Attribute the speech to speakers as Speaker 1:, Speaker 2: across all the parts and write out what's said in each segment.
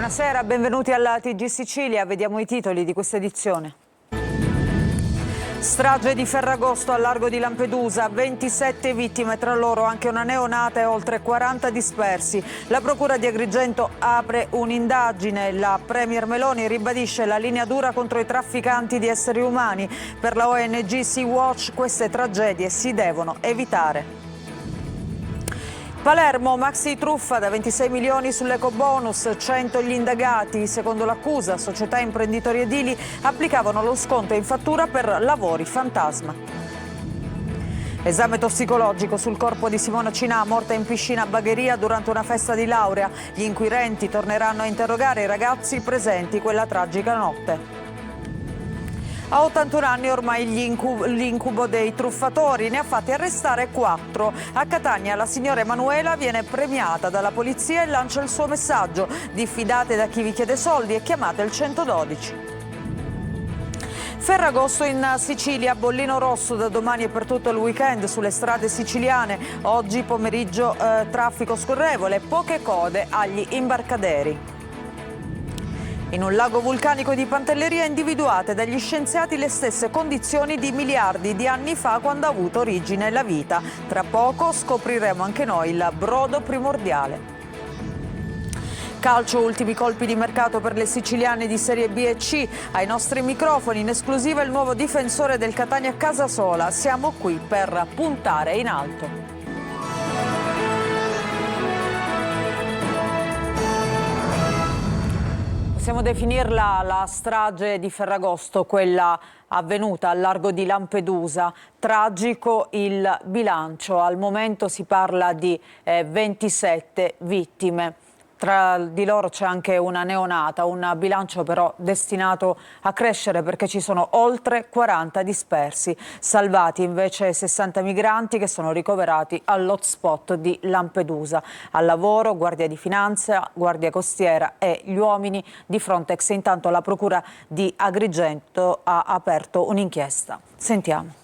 Speaker 1: Buonasera, benvenuti alla TG Sicilia. Vediamo i titoli di questa edizione. Strage di Ferragosto al largo di Lampedusa, 27 vittime, tra loro anche una neonata e oltre 40 dispersi. La Procura di Agrigento apre un'indagine. La Premier Meloni ribadisce la linea dura contro i trafficanti di esseri umani. Per la ONG Sea-Watch queste tragedie si devono evitare. Palermo, maxi truffa da 26 milioni sull'ecobonus, 100 gli indagati. Secondo l'accusa, società e imprenditori edili applicavano lo sconto in fattura per lavori fantasma. Esame tossicologico sul corpo di Simona Cinà, morta in piscina a Bagheria durante una festa di laurea. Gli inquirenti torneranno a interrogare i ragazzi presenti quella tragica notte. A 81 anni ormai l'incubo dei truffatori, ne ha fatti arrestare 4. A Catania la signora Emanuela viene premiata dalla polizia e lancia il suo messaggio: diffidate da chi vi chiede soldi e chiamate il 112. Ferragosto in Sicilia, bollino rosso da domani e per tutto il weekend sulle strade siciliane. Oggi pomeriggio traffico scorrevole, poche code agli imbarcaderi. In un lago vulcanico di Pantelleria individuate dagli scienziati le stesse condizioni di miliardi di anni fa quando ha avuto origine la vita. Tra poco scopriremo anche noi il brodo primordiale. Calcio, ultimi colpi di mercato per le siciliane di Serie B e C. Ai nostri microfoni in esclusiva il nuovo difensore del Catania Casasola. Siamo qui per puntare in alto. Possiamo definirla la strage di Ferragosto, quella avvenuta al largo di Lampedusa. Tragico il bilancio, al momento si parla di 27 vittime. Tra di loro c'è anche una neonata, un bilancio però destinato a crescere perché ci sono oltre 40 dispersi. Salvati invece 60 migranti che sono ricoverati all'hotspot di Lampedusa. Al lavoro Guardia di Finanza, Guardia Costiera e gli uomini di Frontex. Intanto la Procura di Agrigento ha aperto un'inchiesta. Sentiamo.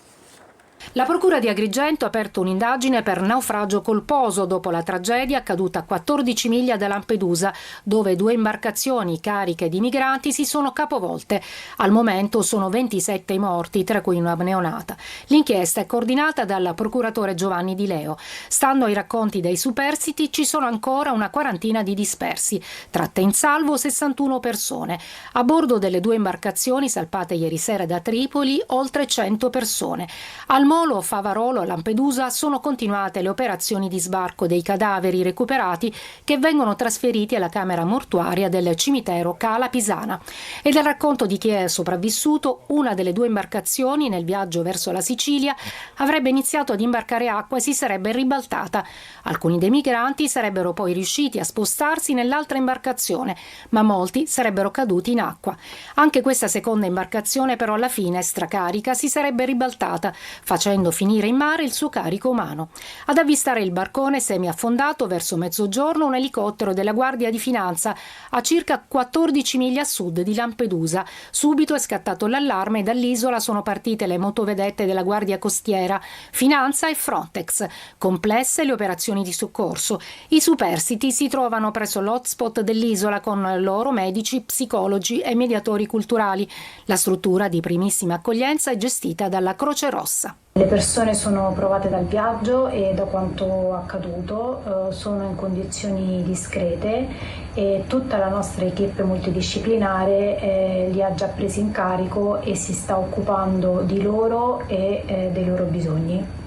Speaker 2: La Procura di Agrigento ha aperto un'indagine per naufragio colposo dopo la tragedia accaduta a 14 miglia da Lampedusa, dove 2 imbarcazioni cariche di migranti si sono capovolte. Al momento sono 27 i morti, tra cui una neonata. L'inchiesta è coordinata dal procuratore Giovanni Di Leo. Stando ai racconti dei superstiti, ci sono ancora una quarantina di dispersi. Tratte in salvo 61 persone. A bordo delle 2 imbarcazioni salpate ieri sera da Tripoli, oltre 100 persone. Al Molo, Favarolo e Lampedusa sono continuate le operazioni di sbarco dei cadaveri recuperati che vengono trasferiti alla camera mortuaria del cimitero Cala Pisana. E dal racconto di chi è sopravvissuto, una delle 2 imbarcazioni nel viaggio verso la Sicilia avrebbe iniziato ad imbarcare acqua e si sarebbe ribaltata. Alcuni dei migranti sarebbero poi riusciti a spostarsi nell'altra imbarcazione, ma molti sarebbero caduti in acqua. Anche questa seconda imbarcazione però alla fine, stracarica, si sarebbe ribaltata, facendo finire in mare il suo carico umano. Ad avvistare il barcone semiaffondato verso mezzogiorno un elicottero della Guardia di Finanza a circa 14 miglia a sud di Lampedusa. Subito è scattato l'allarme e dall'isola sono partite le motovedette della Guardia Costiera, Finanza e Frontex. Complesse le operazioni di soccorso. I superstiti si trovano presso l'hotspot dell'isola con loro medici, psicologi e mediatori culturali. La struttura di primissima accoglienza è gestita dalla Croce Rossa.
Speaker 3: Le persone sono provate dal viaggio e da quanto accaduto, sono in condizioni discrete e tutta la nostra equipe multidisciplinare li ha già presi in carico e si sta occupando di loro e dei loro bisogni.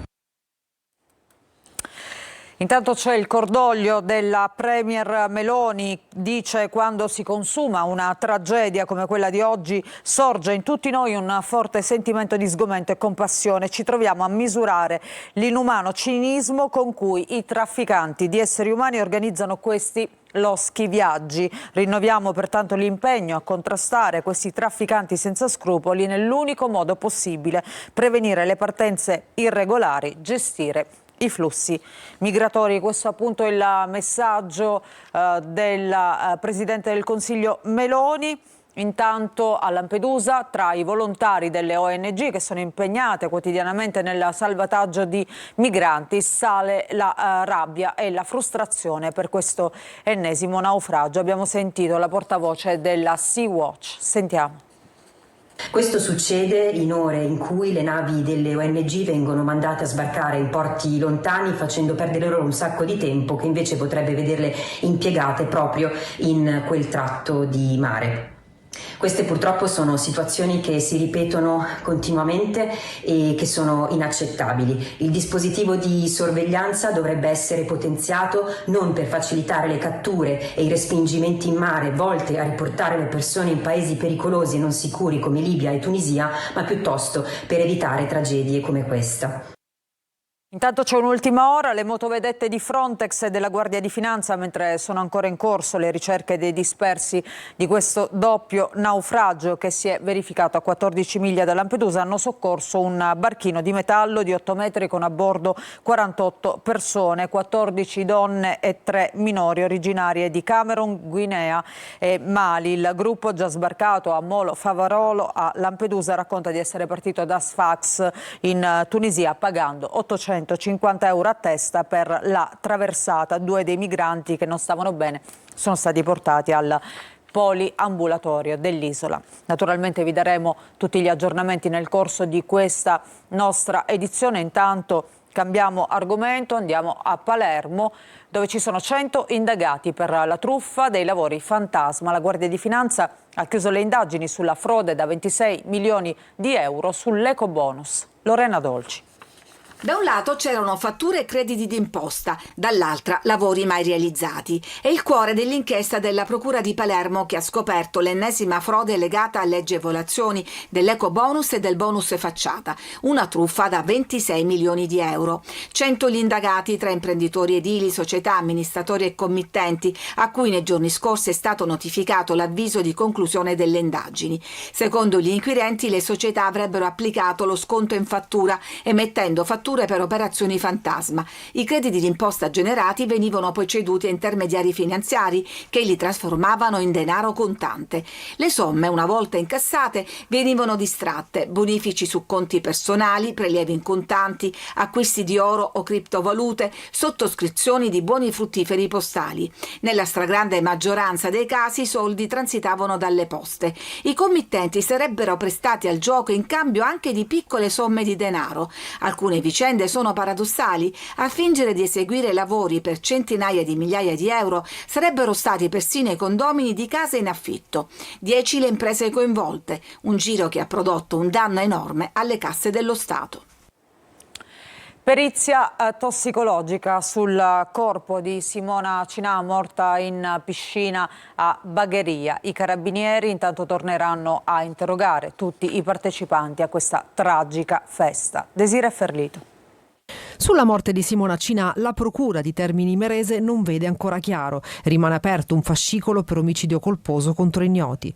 Speaker 1: Intanto c'è il cordoglio della Premier Meloni, dice: quando si consuma una tragedia come quella di oggi sorge in tutti noi un forte sentimento di sgomento e compassione. Ci troviamo a misurare l'inumano cinismo con cui i trafficanti di esseri umani organizzano questi loschi viaggi. Rinnoviamo pertanto l'impegno a contrastare questi trafficanti senza scrupoli nell'unico modo possibile: prevenire le partenze irregolari, gestire i flussi migratori. Questo appunto è il messaggio del Presidente del Consiglio Meloni. Intanto a Lampedusa, tra i volontari delle ONG che sono impegnate quotidianamente nel salvataggio di migranti, sale la rabbia e la frustrazione per questo ennesimo naufragio. Abbiamo sentito la portavoce della Sea-Watch. Sentiamo.
Speaker 4: Questo succede in ore in cui le navi delle ONG vengono mandate a sbarcare in porti lontani, facendo perdere loro un sacco di tempo che invece potrebbe vederle impiegate proprio in quel tratto di mare. Queste purtroppo sono situazioni che si ripetono continuamente e che sono inaccettabili. Il dispositivo di sorveglianza dovrebbe essere potenziato non per facilitare le catture e i respingimenti in mare volte a riportare le persone in paesi pericolosi e non sicuri come Libia e Tunisia, ma piuttosto per evitare tragedie come questa.
Speaker 1: Intanto c'è un'ultima ora, le motovedette di Frontex e della Guardia di Finanza, mentre sono ancora in corso le ricerche dei dispersi di questo doppio naufragio che si è verificato a 14 miglia da Lampedusa, hanno soccorso un barchino di metallo di 8 metri con a bordo 48 persone, 14 donne e 3 minori originarie di Camerun, Guinea e Mali. Il gruppo, già sbarcato a Molo Favarolo a Lampedusa, racconta di essere partito da Sfax in Tunisia pagando 850 euro a testa per la traversata. 2 dei migranti che non stavano bene sono stati portati al poliambulatorio dell'isola. Naturalmente vi daremo tutti gli aggiornamenti nel corso di questa nostra edizione. Intanto cambiamo argomento, andiamo a Palermo, dove ci sono 100 indagati per la truffa dei lavori fantasma. La Guardia di Finanza ha chiuso le indagini sulla frode da 26 milioni di euro sull'ecobonus. Lorena Dolci.
Speaker 5: Da un lato c'erano fatture e crediti d'imposta, dall'altra lavori mai realizzati. È il cuore dell'inchiesta della Procura di Palermo che ha scoperto l'ennesima frode legata alle agevolazioni dell'ecobonus e del bonus facciata, una truffa da 26 milioni di euro. 100 gli indagati tra imprenditori edili, società, amministratori e committenti, a cui nei giorni scorsi è stato notificato l'avviso di conclusione delle indagini. Secondo gli inquirenti, le società avrebbero applicato lo sconto in fattura, emettendo fatture per operazioni fantasma. I crediti d'imposta generati venivano poi ceduti a intermediari finanziari che li trasformavano in denaro contante. Le somme, una volta incassate, venivano distratte: bonifici su conti personali, prelievi in contanti, acquisti di oro o criptovalute, sottoscrizioni di buoni fruttiferi postali. Nella stragrande maggioranza dei casi i soldi transitavano dalle poste. I committenti sarebbero prestati al gioco in cambio anche di piccole somme di denaro. Alcune vicende sono paradossali. A fingere di eseguire lavori per centinaia di migliaia di euro sarebbero stati persino i condomini di case in affitto. 10 le imprese coinvolte, un giro che ha prodotto un danno enorme alle casse dello Stato.
Speaker 1: Perizia tossicologica sul corpo di Simona Cinà, morta in piscina a Bagheria. I carabinieri intanto torneranno a interrogare tutti i partecipanti a questa tragica festa. Desiree Ferlito.
Speaker 6: Sulla morte di Simona Cinà la procura di Termini Imerese non vede ancora chiaro. Rimane aperto un fascicolo per omicidio colposo contro ignoti.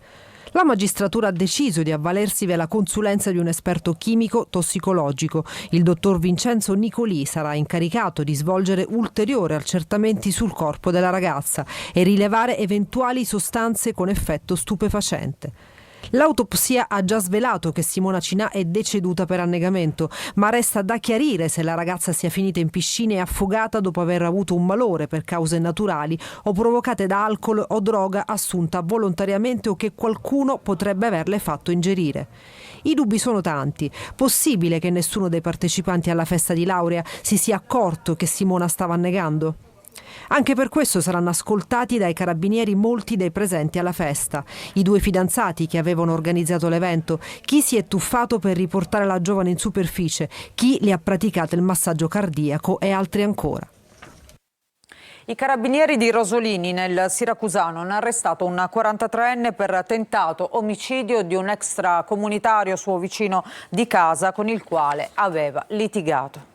Speaker 6: La magistratura ha deciso di avvalersi della consulenza di un esperto chimico tossicologico. Il dottor Vincenzo Nicoli sarà incaricato di svolgere ulteriori accertamenti sul corpo della ragazza e rilevare eventuali sostanze con effetto stupefacente. L'autopsia ha già svelato che Simona Cinà è deceduta per annegamento, ma resta da chiarire se la ragazza sia finita in piscina e affogata dopo aver avuto un malore per cause naturali o provocate da alcol o droga assunta volontariamente o che qualcuno potrebbe averle fatto ingerire. I dubbi sono tanti. Possibile che nessuno dei partecipanti alla festa di laurea si sia accorto che Simona stava annegando? Anche per questo saranno ascoltati dai carabinieri molti dei presenti alla festa. I 2 fidanzati che avevano organizzato l'evento, chi si è tuffato per riportare la giovane in superficie, chi le ha praticato il massaggio cardiaco e altri ancora.
Speaker 1: I carabinieri di Rosolini nel Siracusano hanno arrestato un 43enne per tentato omicidio di un extracomunitario suo vicino di casa con il quale aveva litigato.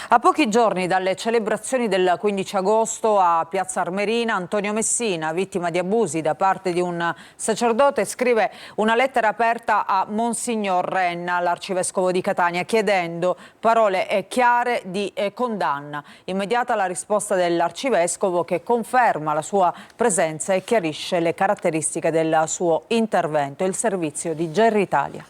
Speaker 1: A pochi giorni dalle celebrazioni del 15 agosto a Piazza Armerina, Antonio Messina, vittima di abusi da parte di un sacerdote, scrive una lettera aperta a Monsignor Renna, l'arcivescovo di Catania, chiedendo parole chiare di condanna. Immediata la risposta dell'arcivescovo, che conferma la sua presenza e chiarisce le caratteristiche del suo intervento. Il servizio di Gerry Italia.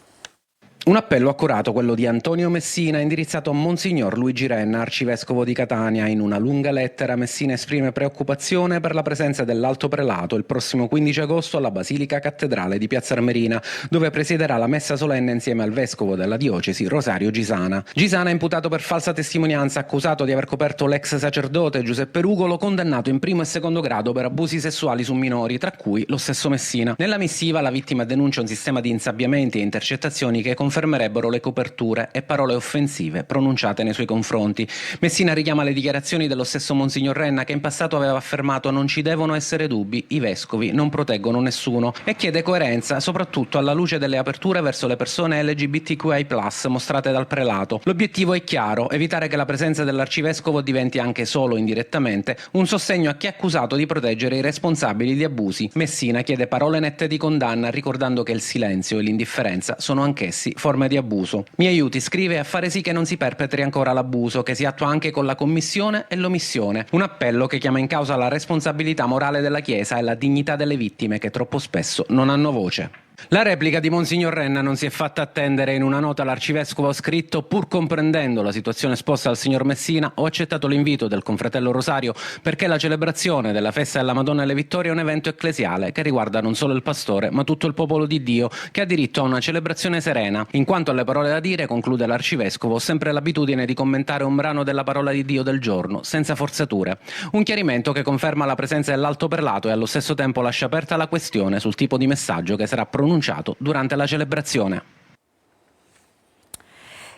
Speaker 7: Un appello accurato, quello di Antonio Messina, indirizzato a Monsignor Luigi Renna, arcivescovo di Catania. In una lunga lettera Messina esprime preoccupazione per la presenza dell'Alto Prelato il prossimo 15 agosto alla Basilica Cattedrale di Piazza Armerina, dove presiederà la messa solenne insieme al vescovo della diocesi Rosario Gisana. Gisana è imputato per falsa testimonianza, accusato di aver coperto l'ex sacerdote Giuseppe Rugolo, condannato in primo e secondo grado per abusi sessuali su minori, tra cui lo stesso Messina. Nella missiva la vittima denuncia un sistema di insabbiamenti e intercettazioni che confermerebbero le coperture e parole offensive pronunciate nei suoi confronti. Messina richiama le dichiarazioni dello stesso Monsignor Renna, che in passato aveva affermato: non ci devono essere dubbi, i vescovi non proteggono nessuno, e chiede coerenza soprattutto alla luce delle aperture verso le persone LGBTQI+ mostrate dal prelato. L'obiettivo è chiaro: evitare che la presenza dell'arcivescovo diventi, anche solo indirettamente, un sostegno a chi è accusato di proteggere i responsabili di abusi. Messina chiede parole nette di condanna, ricordando che il silenzio e l'indifferenza sono anch'essi forme di abuso. Mi aiuti, scrive, a fare sì che non si perpetri ancora l'abuso, che si attua anche con la commissione e l'omissione. Un appello che chiama in causa la responsabilità morale della Chiesa e la dignità delle vittime, che troppo spesso non hanno voce. La replica di Monsignor Renna non si è fatta attendere. In una nota l'arcivescovo ha scritto: pur comprendendo la situazione esposta al signor Messina, ho accettato l'invito del confratello Rosario perché la celebrazione della festa della Madonna delle Vittorie è un evento ecclesiale che riguarda non solo il pastore ma tutto il popolo di Dio, che ha diritto a una celebrazione serena. In quanto alle parole da dire, conclude l'arcivescovo, ho sempre l'abitudine di commentare un brano della parola di Dio del giorno, senza forzature. Un chiarimento che conferma la presenza dell'Alto Prelato e allo stesso tempo lascia aperta la questione sul tipo di messaggio che sarà pronunciato durante la celebrazione.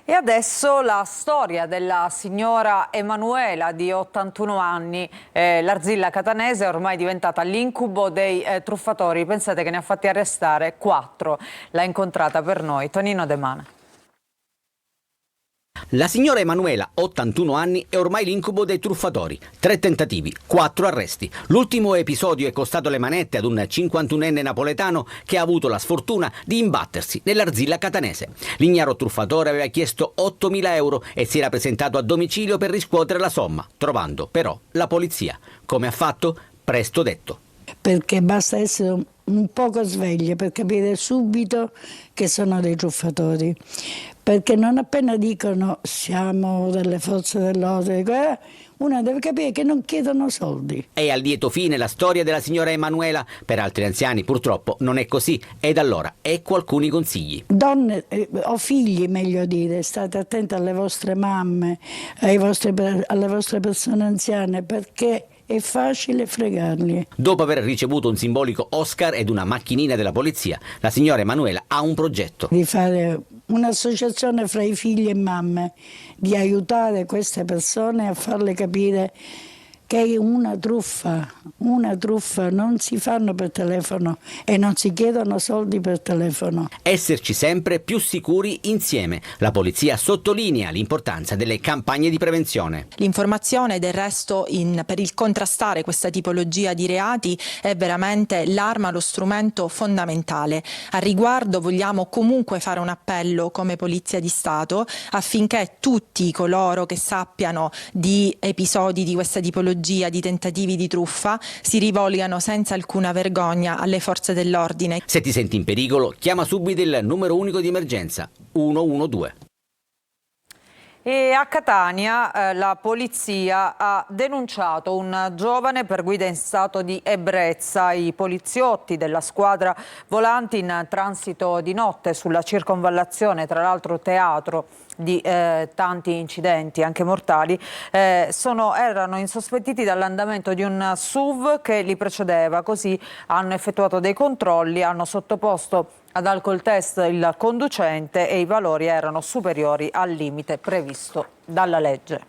Speaker 1: E adesso la storia della signora Emanuela di 81 anni. L'Arzilla catanese è ormai diventata l'incubo dei truffatori. Pensate che ne ha fatti arrestare 4. L'ha incontrata per noi Tonino De Mana.
Speaker 8: La signora Emanuela, 81 anni, è ormai l'incubo dei truffatori. 3 tentativi, 4 arresti. L'ultimo episodio è costato le manette ad un 51enne napoletano che ha avuto la sfortuna di imbattersi nell'Arzilla catanese. L'ignaro truffatore aveva chiesto 8.000 euro e si era presentato a domicilio per riscuotere la somma, trovando però la polizia. Come ha fatto? Presto detto.
Speaker 9: Perché basta essere un poco svegli per capire subito che sono dei truffatori. Perché non appena dicono siamo delle forze dell'ordine, uno deve capire che non chiedono soldi.
Speaker 8: È a lieto fine la storia della signora Emanuela. Per altri anziani purtroppo non è così. Ed allora, ecco alcuni consigli.
Speaker 9: Donne o figli, meglio dire, state attenti alle vostre mamme, alle vostre persone anziane, perché è facile fregarli.
Speaker 8: Dopo aver ricevuto un simbolico Oscar ed una macchinina della polizia, la signora Emanuela ha un progetto.
Speaker 9: Di fare un'associazione fra i figli e mamme, di aiutare queste persone a farle capire che una truffa non si fanno per telefono e non si chiedono soldi per telefono.
Speaker 8: Esserci sempre più sicuri insieme. La polizia sottolinea l'importanza delle campagne di prevenzione.
Speaker 10: L'informazione del resto per il contrastare questa tipologia di reati è veramente l'arma, lo strumento fondamentale. A riguardo vogliamo comunque fare un appello come Polizia di Stato affinché tutti coloro che sappiano di episodi di questa tipologia, di tentativi di truffa, si rivolgano senza alcuna vergogna alle forze dell'ordine.
Speaker 8: Se ti senti in pericolo, chiama subito il numero unico di emergenza 112.
Speaker 1: E a Catania la polizia ha denunciato un giovane per guida in stato di ebbrezza. I poliziotti della squadra volanti in transito di notte sulla circonvallazione, tra l'altro teatro di tanti incidenti anche mortali, erano insospettiti dall'andamento di un SUV che li precedeva. Così hanno effettuato dei controlli, hanno sottoposto ad alcol test il conducente e i valori erano superiori al limite previsto dalla legge.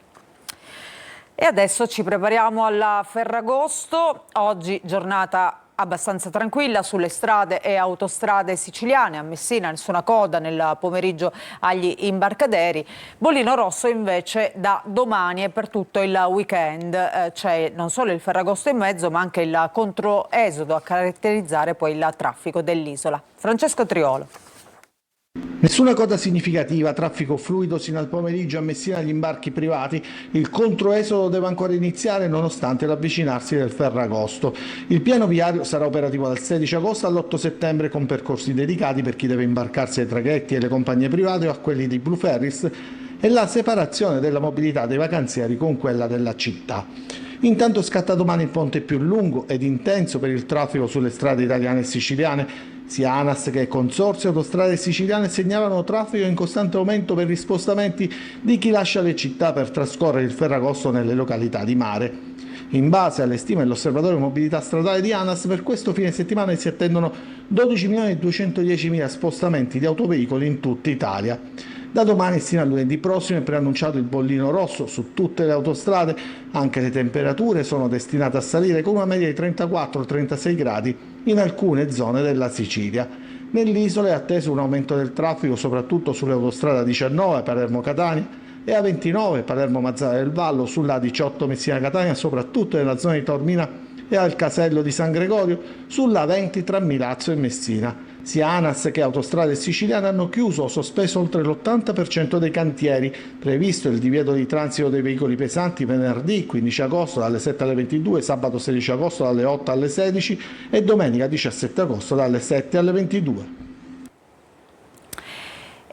Speaker 1: E adesso ci prepariamo alla Ferragosto. Oggi giornata abbastanza tranquilla sulle strade e autostrade siciliane. A Messina nessuna coda nel pomeriggio agli imbarcaderi. Bollino rosso invece da domani e per tutto il weekend. C'è non solo il Ferragosto in mezzo, ma anche il controesodo a caratterizzare poi il traffico dell'isola. Francesco Triolo.
Speaker 11: Nessuna coda significativa, traffico fluido sino al pomeriggio a Messina agli imbarchi privati. Il controesodo deve ancora iniziare nonostante l'avvicinarsi del Ferragosto. Il piano viario sarà operativo dal 16 agosto all'8 settembre con percorsi dedicati per chi deve imbarcarsi ai traghetti e le compagnie private o a quelli di Blue Ferries e la separazione della mobilità dei vacanzieri con quella della città. Intanto scatta domani il ponte più lungo ed intenso per il traffico sulle strade italiane e siciliane. Sia ANAS che Consorzio Autostrade Siciliane segnalano traffico in costante aumento per gli spostamenti di chi lascia le città per trascorrere il Ferragosto nelle località di mare. In base alle stime dell'Osservatorio Mobilità Stradale di ANAS, per questo fine settimana si attendono 12.210.000 spostamenti di autoveicoli in tutta Italia. Da domani sino a lunedì prossimo è preannunciato il bollino rosso su tutte le autostrade, anche le temperature sono destinate a salire con una media di 34-36 gradi in alcune zone della Sicilia. Nell'isola è atteso un aumento del traffico soprattutto sull'autostrada 19 Palermo-Catania e A29 Palermo-Mazara del Vallo, sulla 18 Messina-Catania, soprattutto nella zona di Taormina e al Casello di San Gregorio, sulla 20 tra Milazzo e Messina. Sia ANAS che Autostrade Siciliane hanno chiuso o sospeso oltre l'80% dei cantieri. Previsto il divieto di transito dei veicoli pesanti venerdì 15 agosto dalle 7 alle 22, sabato 16 agosto dalle 8 alle 16 e domenica 17 agosto dalle 7 alle 22.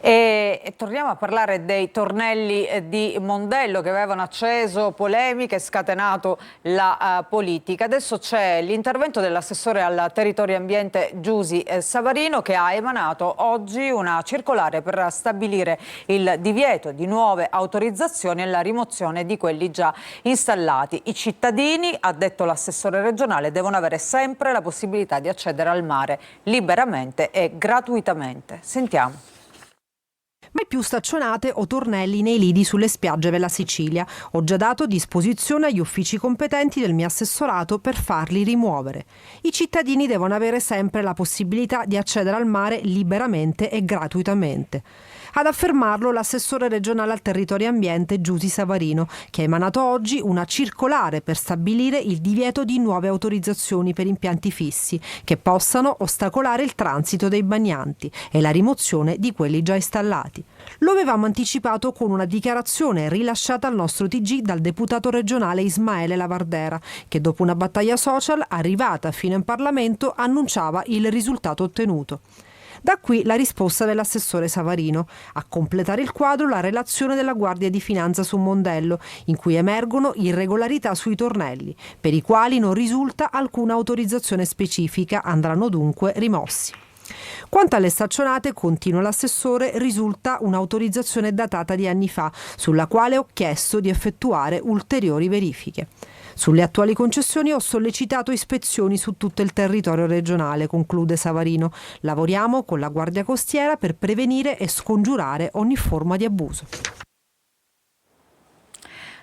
Speaker 1: E torniamo a parlare dei tornelli di Mondello che avevano acceso polemiche e scatenato la politica. Adesso c'è l'intervento dell'assessore al territorio e ambiente Giusi Savarino, che ha emanato oggi una circolare per stabilire il divieto di nuove autorizzazioni e la rimozione di quelli già installati. I cittadini, ha detto l'assessore regionale, devono avere sempre la possibilità di accedere al mare liberamente e gratuitamente. Sentiamo.
Speaker 6: Mai più staccionate o tornelli nei lidi sulle spiagge della Sicilia. Ho già dato disposizione agli uffici competenti del mio assessorato per farli rimuovere. I cittadini devono avere sempre la possibilità di accedere al mare liberamente e gratuitamente. Ad affermarlo l'assessore regionale al territorio e ambiente Giusi Savarino, che ha emanato oggi una circolare per stabilire il divieto di nuove autorizzazioni per impianti fissi che possano ostacolare il transito dei bagnanti e la rimozione di quelli già installati. Lo avevamo anticipato con una dichiarazione rilasciata al nostro TG dal deputato regionale Ismaele Lavardera, che dopo una battaglia social arrivata fino in Parlamento annunciava il risultato ottenuto. Da qui la risposta dell'assessore Savarino. A completare il quadro la relazione della Guardia di Finanza su Mondello, in cui emergono irregolarità sui tornelli, per i quali non risulta alcuna autorizzazione specifica, andranno dunque rimossi. Quanto alle staccionate, continua l'assessore, risulta un'autorizzazione datata di anni fa, sulla quale ho chiesto di effettuare ulteriori verifiche. Sulle attuali concessioni ho sollecitato ispezioni su tutto il territorio regionale, conclude Savarino. Lavoriamo con la Guardia Costiera per prevenire e scongiurare ogni forma di abuso.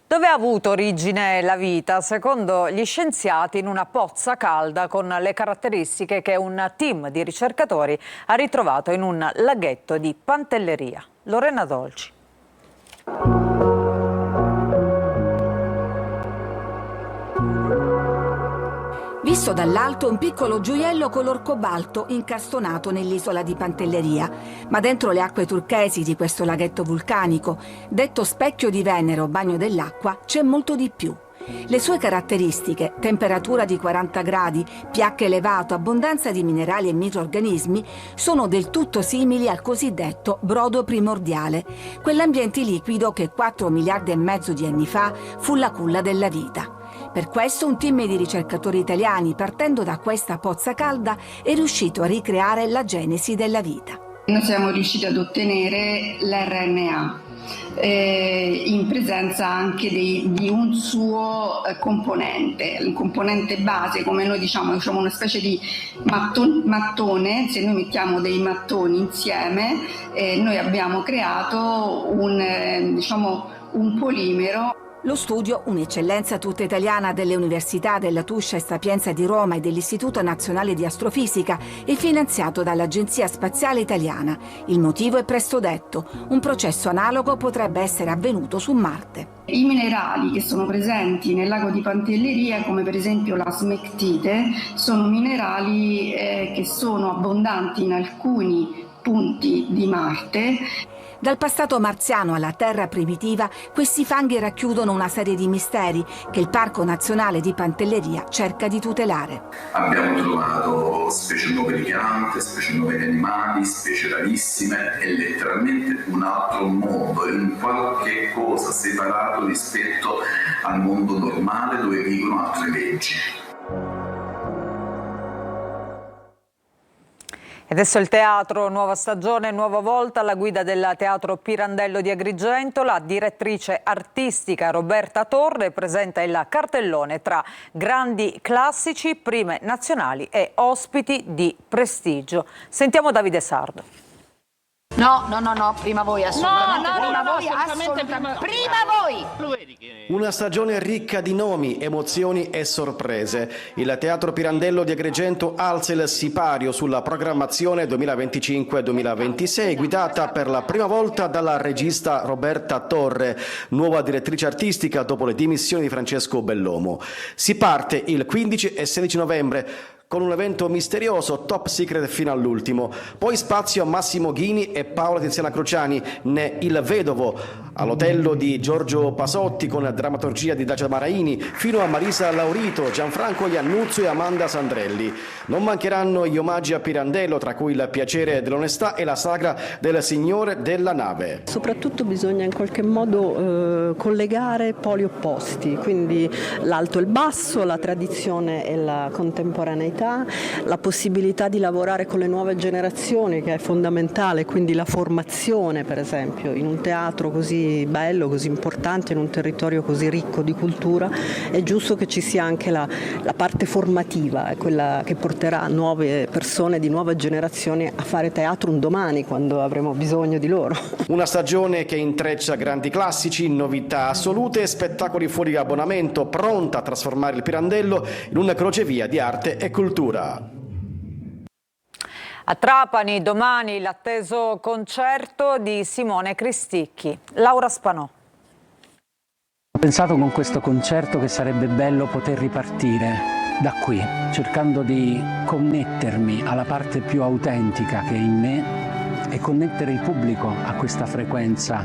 Speaker 1: Dove ha avuto origine la vita? Secondo gli scienziati, in una pozza calda con le caratteristiche che un team di ricercatori ha ritrovato in un laghetto di Pantelleria. Lorena Dolci.
Speaker 5: Visto dall'alto un piccolo gioiello color cobalto incastonato nell'isola di Pantelleria, ma dentro le acque turchesi di questo laghetto vulcanico, detto specchio di Venere o bagno dell'acqua, c'è molto di più. Le sue caratteristiche, temperatura di 40 gradi, pH elevato, abbondanza di minerali e microrganismi, sono del tutto simili al cosiddetto brodo primordiale, quell'ambiente liquido che 4 miliardi e mezzo di anni fa fu la culla della vita. Per questo un team di ricercatori italiani, partendo da questa pozza calda, è riuscito a ricreare la genesi della vita.
Speaker 12: Noi siamo riusciti ad ottenere l'RNA in presenza anche di un suo componente, un componente base, come noi diciamo una specie di mattone. Se noi mettiamo dei mattoni insieme, noi abbiamo creato un polimero.
Speaker 5: Lo studio, un'eccellenza tutta italiana delle università della Tuscia e Sapienza di Roma e dell'Istituto Nazionale di Astrofisica, è finanziato dall'Agenzia Spaziale Italiana. Il motivo è presto detto: un processo analogo potrebbe essere avvenuto su Marte.
Speaker 12: I minerali che sono presenti nel lago di Pantelleria, come per esempio la smectite, sono minerali che sono abbondanti in alcuni punti di Marte.
Speaker 5: Dal passato marziano alla terra primitiva, questi fanghi racchiudono una serie di misteri che il Parco Nazionale di Pantelleria cerca di tutelare.
Speaker 13: Abbiamo trovato specie nuove di piante, specie nuove di animali, specie rarissime, è letteralmente un altro mondo, è un qualche cosa separato rispetto al mondo normale dove vivono altre leggi.
Speaker 1: E adesso il teatro, nuova stagione, nuova volta alla guida del Teatro Pirandello di Agrigento. La direttrice artistica Roberta Torre presenta il cartellone tra grandi classici, prime nazionali e ospiti di prestigio. Sentiamo Davide Sardo.
Speaker 14: No, prima voi assolutamente. Prima voi!
Speaker 15: Una stagione ricca di nomi, emozioni e sorprese. Il Teatro Pirandello di Agrigento alza il sipario sulla programmazione 2025-2026, guidata per la prima volta dalla regista Roberta Torre, nuova direttrice artistica dopo le dimissioni di Francesco Bellomo. Si parte il 15 e 16 novembre con un evento misterioso, top secret fino all'ultimo. Poi spazio a Massimo Ghini e Paola Tiziana Cruciani, né Il Vedovo, all'Otello di Giorgio Pasotti con drammaturgia di Dacia Maraini, fino a Marisa Laurito, Gianfranco Iannuzzo e Amanda Sandrelli. Non mancheranno gli omaggi a Pirandello, tra cui il piacere dell'onestà e la sagra del Signore della Nave.
Speaker 16: Soprattutto bisogna in qualche modo collegare poli opposti, quindi l'alto e il basso, la tradizione e la contemporaneità, la possibilità di lavorare con le nuove generazioni, che è fondamentale, quindi la formazione, per esempio, in un teatro così bello, così importante, in un territorio così ricco di cultura, è giusto che ci sia anche la parte formativa, è quella che porterà nuove persone di nuove generazioni a fare teatro un domani, quando avremo bisogno di loro.
Speaker 15: Una stagione che intreccia grandi classici, novità assolute e spettacoli fuori abbonamento, pronta a trasformare il Pirandello in una crocevia di arte e cultura.
Speaker 1: A Trapani domani l'atteso concerto di Simone Cristicchi. Laura Spanò.
Speaker 17: Ho pensato con questo concerto che sarebbe bello poter ripartire da qui, cercando di connettermi alla parte più autentica che è in me e connettere il pubblico a questa frequenza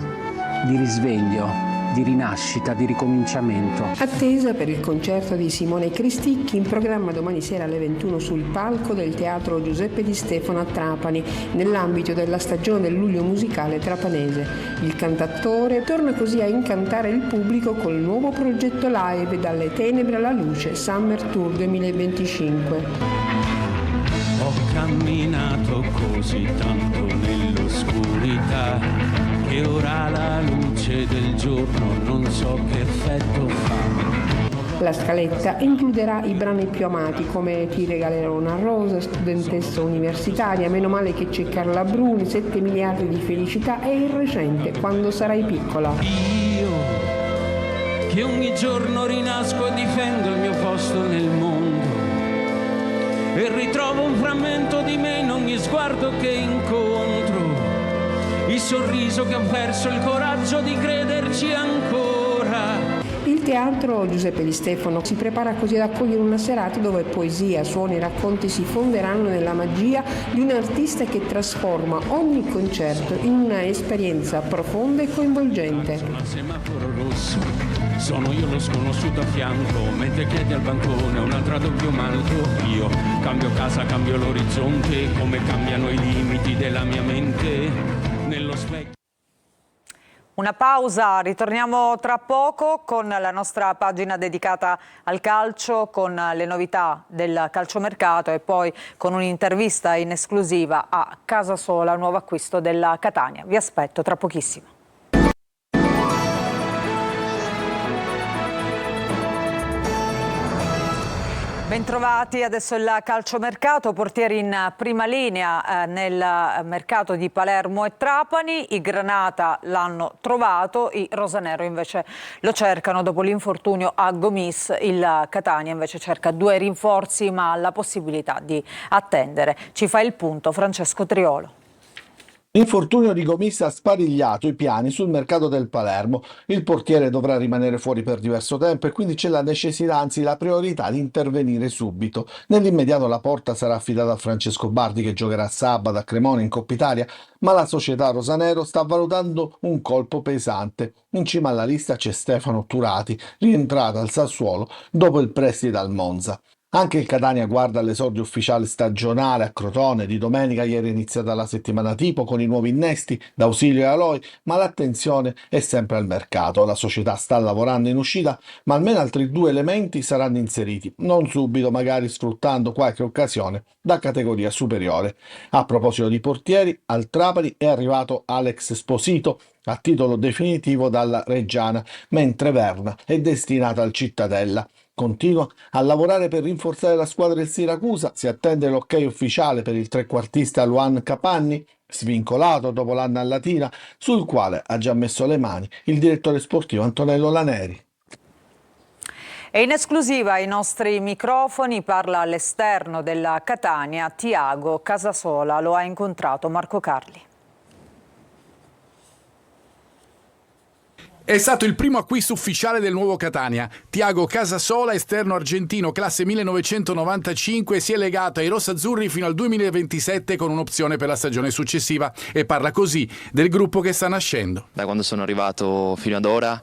Speaker 17: di risveglio, di rinascita, di ricominciamento.
Speaker 18: Attesa per il concerto di Simone Cristicchi, in programma domani sera alle 21 sul palco del Teatro Giuseppe Di Stefano a Trapani, nell'ambito della stagione del luglio musicale trapanese. Il cantautore torna così a incantare il pubblico col nuovo progetto live Dalle tenebre alla luce, Summer Tour 2025.
Speaker 19: Ho camminato così tanto nell'oscurità che ora la luce del giorno non so che effetto fa.
Speaker 18: La scaletta includerà i brani più amati come Ti regalerò una rosa, Studentessa universitaria, Meno male che c'è Carla Bruni, 7 miliardi di felicità e il recente Quando sarai piccola.
Speaker 19: Io che ogni giorno rinasco e difendo il mio posto nel mondo e ritrovo un frammento di me in ogni sguardo che incontro, il sorriso che ho perso, il coraggio di crederci ancora.
Speaker 18: Il Teatro Giuseppe Di Stefano si prepara così ad accogliere una serata dove poesia, suoni e racconti si fonderanno nella magia di un artista che trasforma ogni concerto in una esperienza profonda e coinvolgente.
Speaker 19: Sono al semaforo rosso, sono io lo sconosciuto a fianco, mentre chiedi al bancone un altro doppio manto. Io cambio casa, cambio l'orizzonte, come cambiano i limiti della mia mente nello specchio.
Speaker 1: Una pausa, ritorniamo tra poco con la nostra pagina dedicata al calcio, con le novità del calciomercato e poi con un'intervista in esclusiva a Casasola, nuovo acquisto della Catania. Vi aspetto tra pochissimo. Bentrovati, adesso il calciomercato, portieri in prima linea nel mercato di Palermo e Trapani. I Granata l'hanno trovato, i rosanero invece lo cercano dopo l'infortunio a Gomis. Il Catania invece cerca 2 rinforzi ma ha la possibilità di attendere. Ci fa il punto Francesco Triolo.
Speaker 11: L'infortunio di Gomis ha sparigliato i piani sul mercato del Palermo. Il portiere dovrà rimanere fuori per diverso tempo e quindi c'è la necessità, anzi la priorità, di intervenire subito. Nell'immediato la porta sarà affidata a Francesco Bardi, che giocherà sabato a Cremona in Coppa Italia, ma la società rosanero sta valutando un colpo pesante. In cima alla lista c'è Stefano Turati, rientrato al Sassuolo dopo il prestito al Monza. Anche il Catania guarda all'esordio ufficiale stagionale a Crotone di domenica. Ieri è iniziata la settimana tipo con i nuovi innesti d'Ausilio e Aloi, ma l'attenzione è sempre al mercato. La società sta lavorando in uscita, ma almeno altri 2 elementi saranno inseriti, non subito, magari sfruttando qualche occasione da categoria superiore. A proposito di portieri, al Trapani è arrivato Alex Esposito a titolo definitivo dalla Reggiana, mentre Verna è destinata al Cittadella. Continua a lavorare per rinforzare la squadra del Siracusa. Si attende l'ok ufficiale per il trequartista Luan Capanni, svincolato dopo l'anno a Latina, sul quale ha già messo le mani il direttore sportivo Antonello Laneri.
Speaker 1: E in esclusiva ai nostri microfoni parla all'esterno della Catania Thiago Casasola. Lo ha incontrato Marco Carli.
Speaker 20: È stato il primo acquisto ufficiale del nuovo Catania. Thiago Casasola, esterno argentino, classe 1995, si è legato ai rossazzurri fino al 2027 con un'opzione per la stagione successiva e parla così del gruppo che sta nascendo.
Speaker 21: Da quando sono arrivato fino ad ora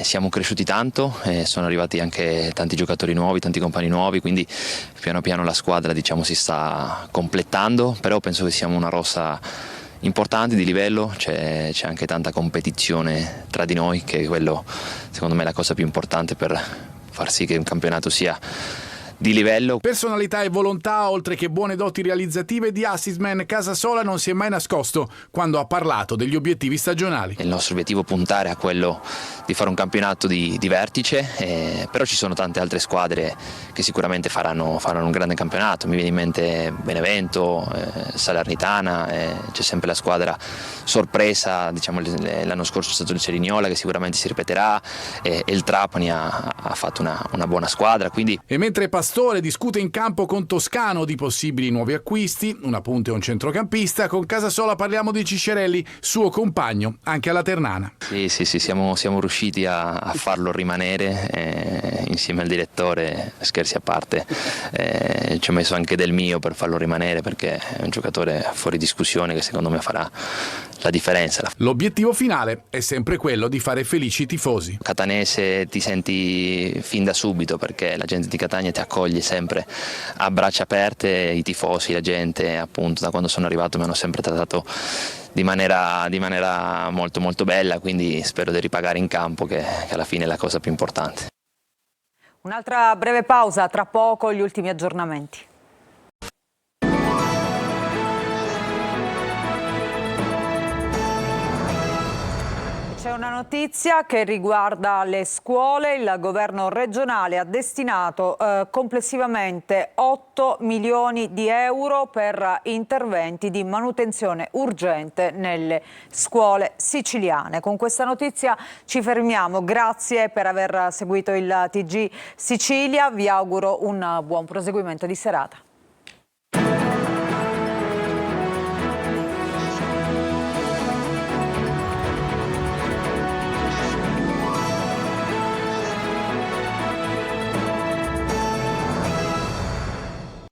Speaker 21: siamo cresciuti tanto, sono arrivati anche tanti giocatori nuovi, tanti compagni nuovi, quindi piano piano la squadra si sta completando, però penso che siamo una rossa importanti di livello, c'è anche tanta competizione tra di noi, che è quello secondo me è la cosa più importante per far sì che un campionato sia di livello.
Speaker 20: Personalità e volontà, oltre che buone doti realizzative, di assistman Casasola non si è mai nascosto quando ha parlato degli obiettivi stagionali.
Speaker 21: Il nostro obiettivo è puntare a quello di fare un campionato di vertice, però ci sono tante altre squadre che sicuramente faranno un grande campionato. Mi viene in mente Benevento, Salernitana, c'è sempre la squadra sorpresa, l'anno scorso è stato il Cerignola che sicuramente si ripeterà, e il Trapani ha fatto una buona squadra. Quindi...
Speaker 20: E mentre Pastore discute in campo con Toscano di possibili nuovi acquisti, una punta e un centrocampista, con Casasola parliamo di Ciccerelli, suo compagno anche alla Ternana.
Speaker 21: Sì, siamo riusciti a farlo rimanere insieme al direttore, scherzi a parte, ci ho messo anche del mio per farlo rimanere, perché è un giocatore fuori discussione che secondo me farà la differenza.
Speaker 20: L'obiettivo finale è sempre quello di fare felici i tifosi.
Speaker 21: Catanese ti senti fin da subito, perché la gente di Catania ti accoglie sempre a braccia aperte, i tifosi, la gente, appunto, da quando sono arrivato mi hanno sempre trattato di maniera molto molto bella, quindi spero di ripagare in campo, che alla fine è la cosa più importante.
Speaker 1: Un'altra breve pausa, tra poco gli ultimi aggiornamenti. C'è una notizia che riguarda le scuole. Il governo regionale ha destinato complessivamente 8 milioni di euro per interventi di manutenzione urgente nelle scuole siciliane. Con questa notizia ci fermiamo. Grazie per aver seguito il TG Sicilia. Vi auguro un buon proseguimento di serata.